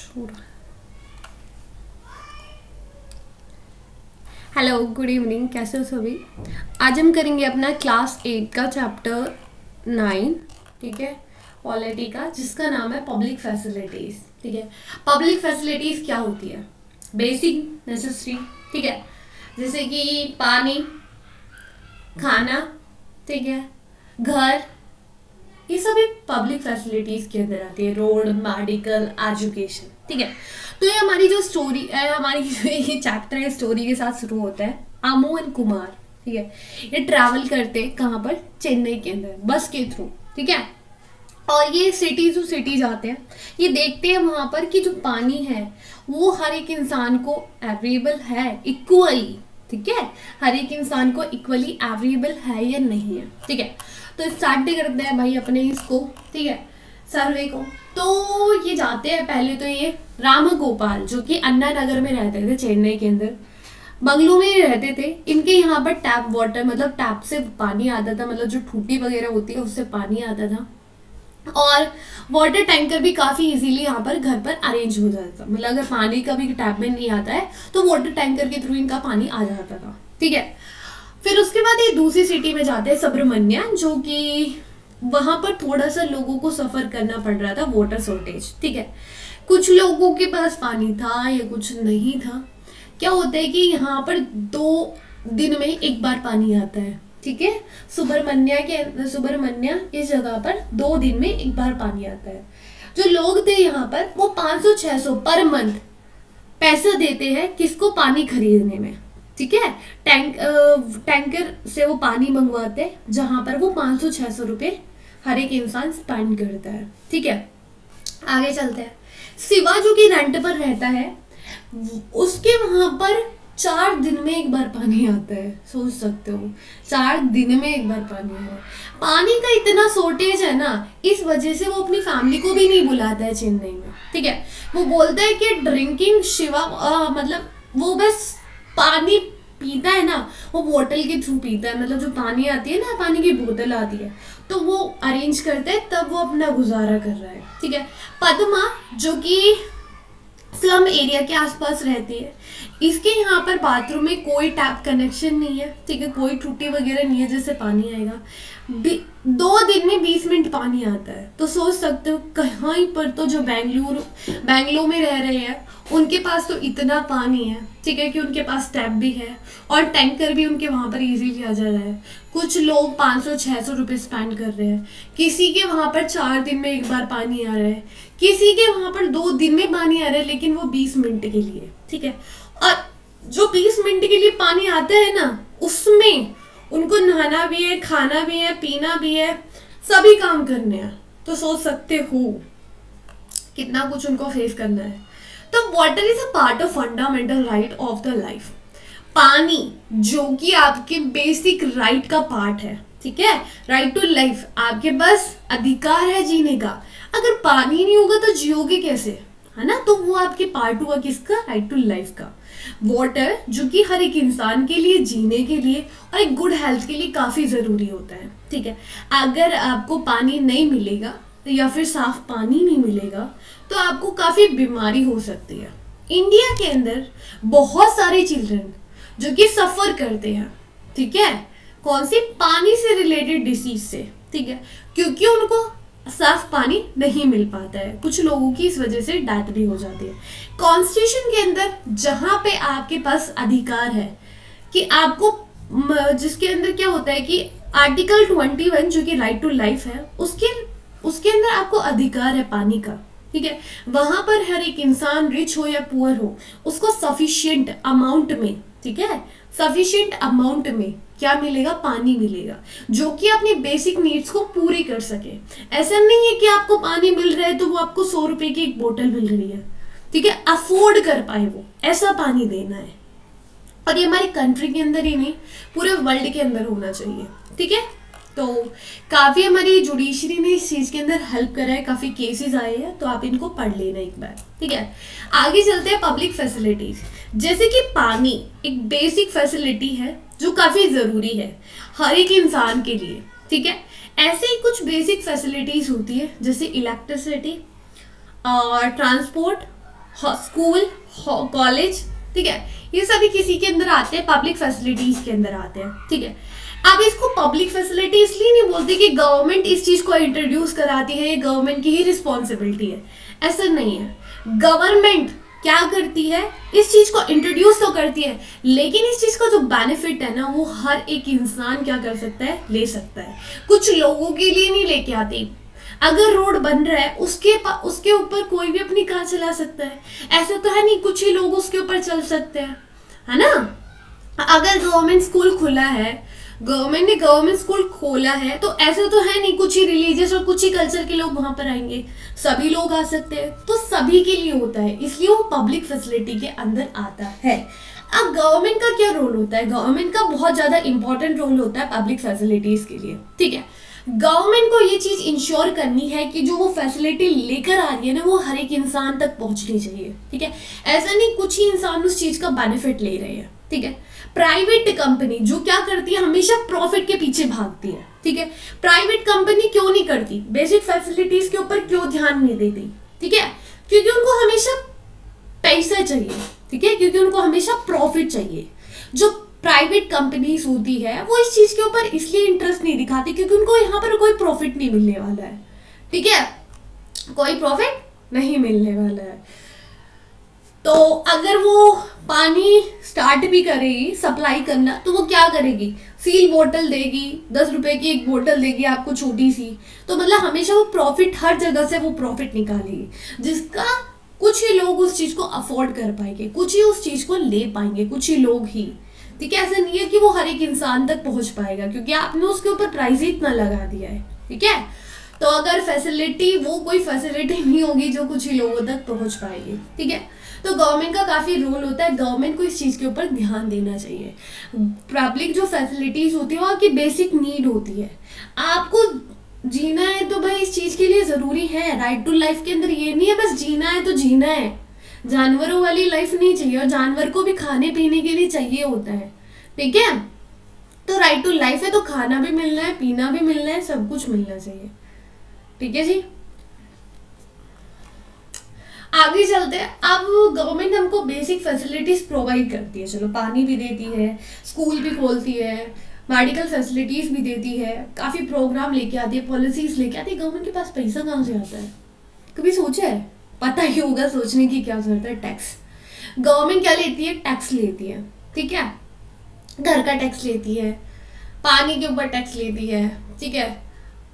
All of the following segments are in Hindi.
हो रहा है। हेलो, गुड इवनिंग, कैसे हो सभी। आज हम करेंगे अपना क्लास 8 का चैप्टर 9, ठीक है, पॉलिटी का, जिसका नाम है पब्लिक फैसिलिटीज। ठीक है, पब्लिक फैसिलिटीज क्या होती है? बेसिक नेसेसरी, ठीक है, जैसे कि पानी, खाना, ठीक है, घर, ये सभी पब्लिक फैसिलिटीज के अंदर आती है। रोड, मेडिकल, एजुकेशन, ठीक है। तो ये हमारी जो स्टोरी है, हमारी जो ये चैप्टर है, स्टोरी के साथ शुरू होता है। आमू एंड कुमार, ठीक है, ये ट्रैवल करते हैं कहाँ पर? चेन्नई के अंदर बस के थ्रू, ठीक है। और ये सिटी टू सिटी जाते हैं, ये देखते हैं वहां पर कि जो पानी है वो हर एक इंसान को अवेलेबल है इक्वली, ठीक है, हर एक इंसान को इक्वली अवेलेबल है या नहीं है, ठीक है। तो स्टार्ट भी करते हैं भाई अपने इसको, ठीक है, सर्वे को। तो ये जाते हैं, पहले तो ये राम गोपाल जो कि अन्ना नगर में रहते थे, चेन्नई के अंदर बंगलो में ही रहते थे। इनके यहाँ पर टैप वाटर, मतलब टैप से पानी आता था, मतलब जो टूटी वगैरह होती है उससे पानी आता था। और वाटर टैंकर भी काफ़ी इजीली यहाँ पर घर पर अरेंज हो जाता था, मतलब अगर पानी का भी टैप में नहीं आता है तो वाटर टैंकर के थ्रू इनका पानी आ जाता था, ठीक है। फिर उसके बाद ये दूसरी सिटी में जाते हैं, सुब्रमण्य, जो कि वहां पर थोड़ा सा लोगों को सफर करना पड़ रहा था, वाटर शॉर्टेज, ठीक है। कुछ लोगों के पास पानी था या कुछ नहीं था। क्या होता है कि यहाँ पर 2 दिन में एक बार पानी आता है, ठीक है। सुब्रमण्य इस जगह पर 2 दिन में एक बार पानी आता है। जो लोग थे यहाँ पर वो 500-600 पर मंथ पैसा देते हैं किसको? पानी खरीदने में, ठीक है। टैंकर से वो पानी मंगवाते हैं, जहां पर वो 500-600 रुपए हर एक इंसान स्पेंड करता है, ठीक है। आगे चलते हैं। शिवा जो कि रेंट पर रहता है, उसके वहां पर 4 दिन में एक बार पानी आता है। सोच सकते हो, 4 दिन में एक बार पानी आता है। पानी का इतना शॉर्टेज है ना, इस वजह से वो अपनी फैमिली को भी नहीं बुलाता है चेन्नई में, ठीक है। वो बोलता है कि ड्रिंकिंग शिवा, मतलब वो बस पानी पीता है ना, वो बोतल के थ्रू पीता है, मतलब जो पानी आती है ना, पानी की बोतल आती है, तो वो अरेंज करते हैं, तब वो अपना गुजारा कर रहा है, ठीक है। पद्मा जो कि स्लम एरिया के आसपास रहती है, इसके यहाँ पर बाथरूम में कोई टैप कनेक्शन नहीं है, ठीक है, कोई टूटी वगैरह नहीं है जिससे पानी आएगा। 2 दिन में 20 मिनट पानी आता है। तो सोच सकते हो कहीं पर तो जो बेंगलुरु में रह रहे हैं उनके पास तो इतना पानी है, ठीक है, कि उनके पास टैप भी है और टैंकर भी उनके वहाँ पर इजीली आ जा रहा है। कुछ लोग 500-600 रुपये स्पेंड कर रहे हैं, किसी के वहाँ पर 4 दिन में एक बार पानी आ रहा है, किसी के वहाँ पर 2 दिन में पानी आ रहा है, लेकिन वो 20 मिनट के लिए, ठीक है। और जो 20 मिनट के लिए पानी आता है ना, उसमें उनको नहाना भी है, खाना भी है, पीना भी है, सभी काम करने हैं। तो सोच सकते हो कितना कुछ उनको फेस करना है। तो water is a part of fundamental right of the life. पानी जो कि आपके बेसिक राइट का पार्ट है, ठीक है, राइट टू लाइफ, आपके पास अधिकार है जीने का। अगर पानी नहीं होगा तो जियोगे कैसे, है ना। तो वो आपके पार्ट हुआ किसका? राइट टू लाइफ का। वाटर जो कि हर एक इंसान के लिए जीने के लिए और एक गुड हेल्थ के लिए काफी जरूरी होता है, ठीक है। अगर आपको पानी नहीं मिलेगा या फिर साफ पानी नहीं मिलेगा तो आपको काफी बीमारी हो सकती है। इंडिया के अंदर बहुत सारे चिल्ड्रन जो कि सफर करते हैं, ठीक है, कौन सी? पानी से रिलेटेड डिसीज से, ठीक है, क्योंकि उनको साफ पानी नहीं मिल पाता है। कुछ लोगों की इस वजह से डेथ भी हो जाती है। कॉन्स्टिट्यूशन के अंदर जहां पे आपके पास अधिकार है कि आपको, जिसके अंदर क्या होता है कि आर्टिकल 21 जो कि राइट टू लाइफ है, उसके अंदर आपको अधिकार है पानी का, ठीक है। वहां पर हर एक इंसान रिच हो या पुअर हो, उसको सफिशिएंट अमाउंट में, ठीक है, सफिशिएंट अमाउंट में क्या मिलेगा? पानी मिलेगा, जो कि अपनी बेसिक नीड्स को पूरी कर सके। ऐसा नहीं है कि आपको पानी मिल रहा है तो वो आपको 100 रुपए की एक बोतल मिल रही है, ठीक है, अफोर्ड कर पाए वो, ऐसा पानी देना है। और ये हमारी कंट्री के अंदर ही नहीं, पूरे वर्ल्ड के अंदर होना चाहिए, ठीक है। तो काफी हमारी जुडिशरी ने इस चीज के अंदर हेल्प करा है, काफी केसेस आए हैं, तो आप इनको पढ़ लेना एक बार, ठीक है। आगे चलते हैं पब्लिक फैसिलिटीज। जैसे कि पानी एक बेसिक फैसिलिटी है जो काफी जरूरी है हर एक इंसान के लिए, ठीक है। ऐसे ही कुछ बेसिक फैसिलिटीज होती है जैसे इलेक्ट्रिसिटी और ट्रांसपोर्ट, स्कूल, कॉलेज, ठीक है, ये सभी किसी के अंदर आते हैं, पब्लिक फैसिलिटीज के अंदर आते हैं, ठीक है। अब इसको पब्लिक फैसिलिटी इसलिए नहीं बोलते कि गवर्नमेंट इस चीज को इंट्रोड्यूस कराती है, ये गवर्नमेंट की ही रिस्पॉन्सिबिलिटी है, ऐसा नहीं है। गवर्नमेंट क्या करती है, इस चीज को इंट्रोड्यूस तो करती है, लेकिन इस चीज का जो बेनिफिट है ना, वो हर एक इंसान क्या कर सकता है, ले सकता है। कुछ लोगों के लिए नहीं लेके आती। अगर रोड बन रहा है, उसके ऊपर कोई भी अपनी कार चला सकता है, ऐसा तो है नहीं कुछ ही लोग उसके ऊपर चल सकते हैं, है ना। अगर गवर्नमेंट स्कूल खुला है, गवर्नमेंट ने गवर्नमेंट स्कूल खोला है, तो ऐसा तो है नहीं कुछ ही रिलीजियस और कुछ ही कल्चर के लोग वहां पर आएंगे, सभी लोग आ सकते हैं, तो सभी के लिए होता है, इसलिए वो पब्लिक फैसिलिटी के अंदर आता है। अब गवर्नमेंट का क्या रोल होता है, गवर्नमेंट का बहुत ज्यादा इंपॉर्टेंट रोल होता है पब्लिक फैसिलिटीज के लिए, ठीक है। गवर्नमेंट को ये चीज इंश्योर करनी है कि जो वो फैसिलिटी लेकर आ रही है ना, वो हर एक इंसान तक पहुंचनी चाहिए, ठीक है। ऐसा नहीं कुछ ही इंसान उस चीज का बेनिफिट ले रहे हैं, ठीक है। प्राइवेट कंपनी जो क्या करती है, हमेशा प्रॉफिट के पीछे भागती है, ठीक है। प्राइवेट कंपनी क्यों नहीं करती, बेसिक फैसिलिटीज के ऊपर क्यों ध्यान नहीं देती, ठीक है, क्योंकि उनको हमेशा पैसा चाहिए, ठीक है, क्योंकि उनको हमेशा प्रॉफिट चाहिए। जो प्राइवेट कंपनीज होती है वो इस चीज के ऊपर इसलिए इंटरेस्ट नहीं दिखाती क्योंकि उनको यहाँ पर कोई प्रॉफिट नहीं मिलने वाला है, ठीक है, कोई प्रॉफिट नहीं मिलने वाला है। तो अगर वो पानी स्टार्ट भी करेगी सप्लाई करना, तो वो क्या करेगी, सील बोतल देगी, 10 रुपए की एक बोतल देगी आपको छोटी सी, तो मतलब हमेशा वो प्रॉफिट, हर जगह से वो प्रॉफिट निकालेगी, जिसका कुछ ही लोग उस चीज को अफोर्ड कर पाएंगे, कुछ ही उस चीज को ले पाएंगे, कुछ ही लोग ही, ठीक है। ऐसा नहीं है कि वो हर एक इंसान तक पहुंच पाएगा, क्योंकि आपने उसके ऊपर प्राइस ही इतना लगा दिया है, ठीक है। तो अगर फैसिलिटी, वो कोई फैसिलिटी नहीं होगी जो कुछ ही लोगों तक पहुंच पाएगी, ठीक है। तो गवर्नमेंट का काफी रोल होता है, गवर्नमेंट को इस चीज के ऊपर ध्यान देना चाहिए। पब्लिक जो फैसिलिटीज होती है वो आपकी बेसिक नीड होती है, आपको जीना है तो भाई इस चीज के लिए जरूरी है। राइट टू लाइफ के अंदर ये नहीं है बस जीना है तो जीना है, जानवरों वाली लाइफ नहीं चाहिए, और जानवर को भी खाने पीने के लिए चाहिए होता है, ठीक है। तो राइट टू लाइफ है तो खाना भी मिलना है, पीना भी मिलना है, सब कुछ मिलना चाहिए, ठीक है जी। आगे चलते हैं। अब गवर्नमेंट हमको बेसिक फैसिलिटीज प्रोवाइड करती है, चलो पानी भी देती है, स्कूल भी खोलती है, मेडिकल फैसिलिटीज भी देती है, काफी प्रोग्राम लेके आती है, पॉलिसीज लेके आती है। गवर्नमेंट के पास पैसा कहाँ से आता है, कभी सोचा है? पता ही होगा, सोचने की क्या जरूरत है। टैक्स, गवर्नमेंट क्या लेती है, टैक्स लेती है, ठीक है। घर का टैक्स लेती है, पानी के ऊपर टैक्स लेती है, ठीक है।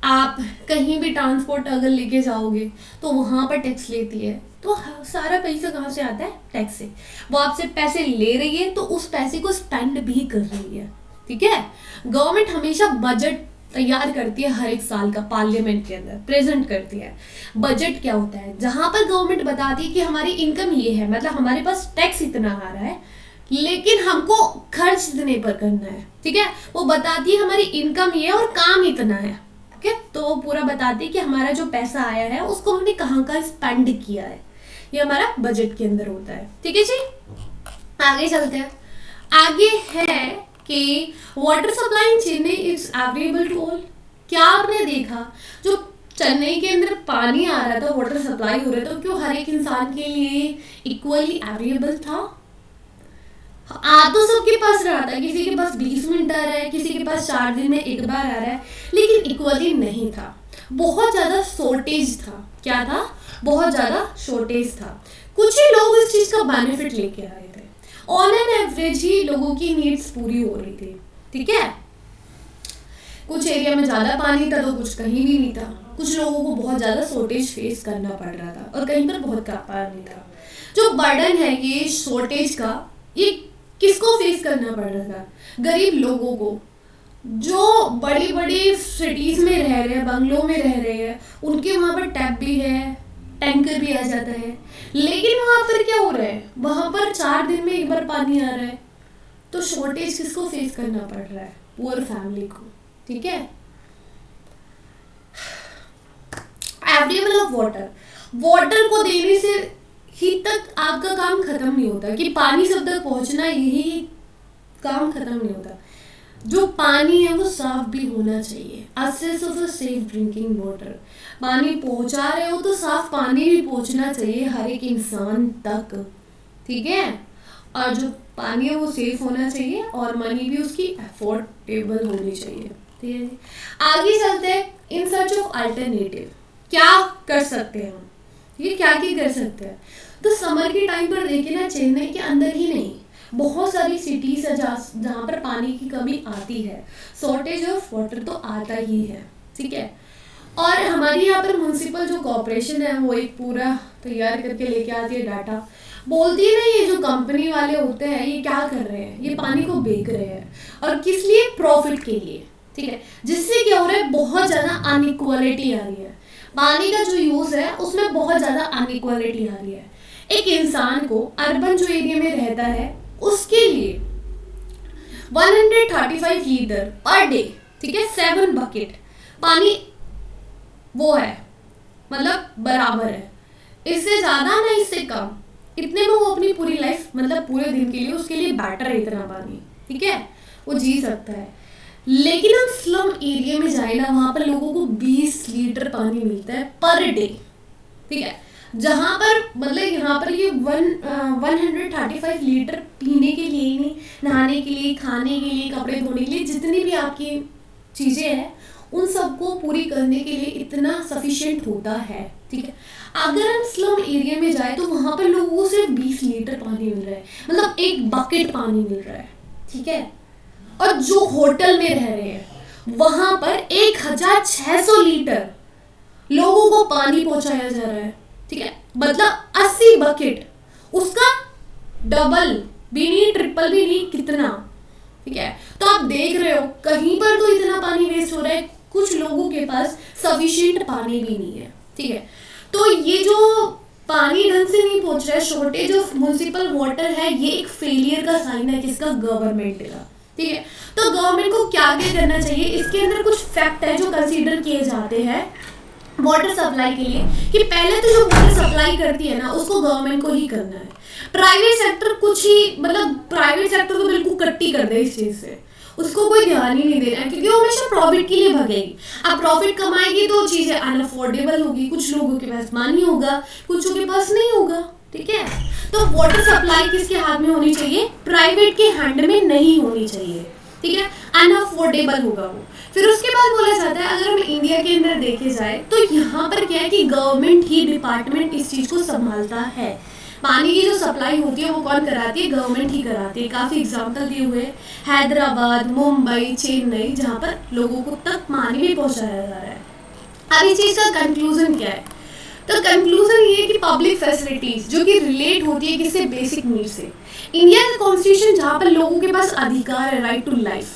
आप कहीं भी ट्रांसपोर्ट अगर लेके जाओगे तो वहां पर टैक्स लेती है। तो सारा पैसा कहाँ से आता है, टैक्स से। वो आपसे पैसे ले रही है तो उस पैसे को स्पेंड भी कर रही है, ठीक है। गवर्नमेंट हमेशा बजट तैयार करती है हर एक साल का, पार्लियामेंट के अंदर प्रेजेंट करती है। बजट क्या होता है, जहां पर गवर्नमेंट बताती है कि हमारी इनकम ये है, मतलब हमारे पास टैक्स इतना आ रहा है लेकिन हमको खर्च इतने पर करना है, ठीक है। वो बताती है हमारी इनकम ये है और काम इतना है, ठीक है। तो वो पूरा बताती है कि हमारा जो पैसा आया है उसको हमने कहाँ का स्पेंड किया है, ये हमारा बजट के अंदर होता है, ठीक है जी। आगे चलते हैं। आगे है कि water supply in Chennai is available to all. क्या आपने देखा जो चेन्नई के अंदर पानी आ रहा था, वाटर सप्लाई हो रहा था, क्यों हर एक इंसान के लिए इक्वली अवेलेबल था? आ तो सबके पास रहा था, किसी के पास 20 मिनट आ रहा है, किसी के पास 4 दिन में एक बार आ रहा है, लेकिन इक्वली नहीं था, बहुत ज्यादा शॉर्टेज था। क्या था? बहुत ज्यादा शॉर्टेज था। कुछ ही लोग इस चीज का बेनिफिट लेके आ रहे थे, ऑन एन एवरेज ही लोगों की नीड्स पूरी हो रही थी, ठीक है। कुछ एरिया में ज्यादा पानी था तो कुछ कहीं भी नहीं था, कुछ लोगों को बहुत ज्यादा शॉर्टेज फेस करना पड़ रहा था और कहीं पर बहुत कम पानी था। जो बर्डन है ये शॉर्टेज का, ये किसको फेस करना पड़ रहा था? गरीब लोगों को, जो बड़ी बड़ी सिटीज में रह रहे हैं, बंगलों में रह रहे हैं, उनके वहां पर टैप भी है, टैंकर भी आ जाता है, लेकिन वहां पर क्या हो रहा है, वहां पर 4 दिन में एक बार पानी आ रहा है। तो शॉर्टेज किसको फेस करना पड़ रहा है? पुअर फैमिली को, ठीक है। अवेलेबल ऑफ वाटर, वाटर को देने से ही तक आपका काम खत्म नहीं होता, कि पानी सब तक पहुंचना, यही काम खत्म नहीं होता। जो पानी है वो साफ भी होना चाहिए। Access of a safe drinking water, पानी पहुंचा रहे हो तो साफ पानी भी पहुंचना चाहिए हर एक इंसान तक, ठीक है। और जो पानी है वो सेफ होना चाहिए और मनी भी उसकी अफोर्डेबल होनी चाहिए, ठीक है जी। आगे चलते हैं, इन सर्च ऑफ अल्टरनेटिव, क्या कर सकते हैं हम, ये क्या कर सकते हैं। तो समर के टाइम पर देखें ना, चेन्नई के अंदर ही नहीं, बहुत सारी सिटीज है जहाँ पर पानी की कमी आती है, शॉर्टेज ऑफ वाटर तो आता ही है, ठीक है। और हमारी यहाँ पर म्यूनसिपल जो कॉर्पोरेशन है वो एक पूरा तैयार करके लेके आती है डाटा, बोलती है ना ये जो कंपनी वाले होते हैं ये क्या कर रहे हैं, ये पानी को बेच रहे हैं और किस लिए, प्रॉफिट के लिए, ठीक है। जिससे क्या हो रहा है, बहुत ज़्यादा अनइक्वालिटी आ रही है, पानी का जो यूज़ है उसमें बहुत ज़्यादा अनइक्वालिटी आ रही है। एक इंसान को अर्बन जो एरिया में रहता है उसके लिए 135 लीटर पर डे, ठीक है, 7 बकेट पानी वो है, मतलब बराबर है, इससे ज़्यादा ना इससे कम, इतने में वो अपनी पूरी लाइफ, मतलब पूरे दिन के लिए उसके लिए बेटर है इतना पानी, ठीक है, वो जी सकता है। लेकिन हम स्लम एरिया में जाए ना, वहाँ पर लोगों को 20 लीटर पानी मिलता है पर डे, ठीक है। जहाँ पर मतलब यहाँ पर ये 135 लीटर पीने के लिए ही नहीं, नहाने के लिए, खाने के लिए, कपड़े धोने के लिए, जितनी भी आपकी चीज़ें हैं उन सबको पूरी करने के लिए इतना सफिशिएंट होता है, ठीक है। अगर हम स्लम एरिया में जाए तो वहाँ पर लोगों को सिर्फ 20 लीटर पानी मिल रहा है, मतलब एक बकेट पानी मिल रहा है, ठीक है। और जो होटल में रह रहे हैं वहाँ पर 1600 लीटर लोगों को पानी पहुँचाया जा रहा है, ठीक है, मतलब 80 बकेट, उसका डबल भी नहीं, ट्रिपल भी नहीं, कितना, ठीक है। तो आप देख रहे हो कहीं पर तो इतना पानी वेस्ट हो रहा है, कुछ लोगों के पास सफिशिएंट पानी भी नहीं है, ठीक है। तो ये जो पानी ढंग से नहीं पहुंच रहा है, शॉर्टेज ऑफ म्युनिसिपल वाटर है, ये एक फेलियर का साइन है किसका, गवर्नमेंट का, ठीक है। तो गवर्नमेंट को क्या करना चाहिए, इसके अंदर कुछ फैक्ट है जो कंसीडर किए जाते हैं वाटर सप्लाई के लिए, कि पहले तो जो वाटर सप्लाई करती है ना उसको गवर्नमेंट को ही करना है। प्राइवेट सेक्टर कुछ ही, मतलब प्राइवेट सेक्टर तो बिल्कुल कट्टी कर दे इस चीज से, उसको कोई ध्यान ही नहीं दे रहा है, क्योंकि वो हमेशा प्रॉफिट के लिए भगेगी। अब प्रॉफिट कमाएगी तो चीजें अनअफोर्डेबल होगी, कुछ लोगों के पास मनी होगा, कुछ के पास नहीं होगा, ठीक है। तो वाटर सप्लाई किसके हाथ में होनी चाहिए, प्राइवेट के हैंड में नहीं होनी चाहिए, ठीक है, अनअफोर्डेबल होगा वो। फिर उसके बाद बोला जाता है, अगर हम इंडिया के अंदर देखे जाए तो यहाँ पर क्या है कि गवर्नमेंट ही डिपार्टमेंट इस चीज को संभालता है। पानी की जो सप्लाई होती है वो कौन कराती है, गवर्नमेंट ही कराती है। काफी एग्जांपल दिए हुए, हैदराबाद, मुंबई, चेन्नई, जहाँ पर लोगों को तक पानी भी पहुंचाया जा रहा है। अब इस चीज का कंक्लूजन क्या है, तो कंक्लूजन ये है कि पब्लिक फैसिलिटीज जो कि रिलेट होती है किससे, बेसिक नीड से। इंडिया का कॉन्स्टिट्यूशन जहाँ पर लोगों के पास अधिकार है, राइट टू लाइफ,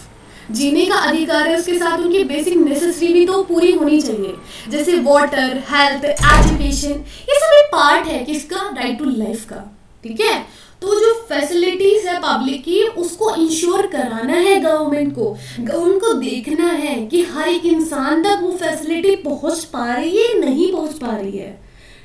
जीने का अधिकार है, उसके साथ उनकी बेसिक नेसेसिटी भी तो पूरी होनी चाहिए, जैसे वाटर, हेल्थ, एजुकेशन, ये सभी पार्ट है किसका, राइट टू लाइफ का, ठीक है। तो जो फैसिलिटीज है पब्लिक की उसको इंश्योर कराना है गवर्नमेंट को, गवर्नमेंट को देखना है कि हर एक इंसान तक वो फैसिलिटी पहुंच पा रही है, नहीं पहुंच पा रही है,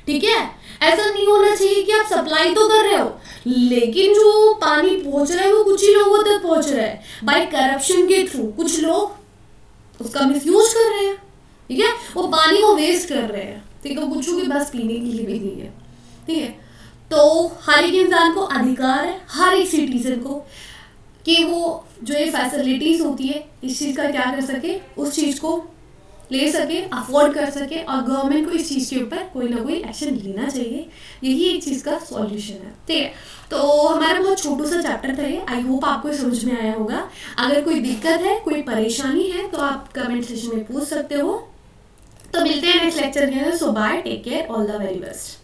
ठीक है। ऐसा नहीं होना चाहिए कि आप सप्लाई तो कर रहे हो लेकिन जो पानी पहुंच रहा है वो कुछ ही लोगों तक पहुंच रहा है, बाय करप्शन के थ्रू कुछ लोग उसका मिसयूज कर रहे हैं, ठीक है, वो पानी को वेस्ट कर रहे हैं, ठीक है, कुछ के बस पीने के लिए भी नहीं है, ठीक है। तो हर एक इंसान को अधिकार है, हर एक सिटीजन को, कि वो जो ये फैसिलिटीज होती है इस चीज़ का क्या कर सके, उस चीज़ को ले सके, अफोर्ड कर सके, और गवर्नमेंट को इस चीज़ के ऊपर कोई ना कोई एक्शन लेना चाहिए। यही एक चीज़ का सॉल्यूशन है, ठीक है। तो हमारा बहुत छोटू सा चैप्टर था ये, आई होप आपको समझ में आया होगा। अगर कोई दिक्कत है, कोई परेशानी है तो आप कमेंट सेक्शन में पूछ सकते हो। तो मिलते हैं नेक्स्ट लेक्चर के अंदर। So bye, take care, all the very best.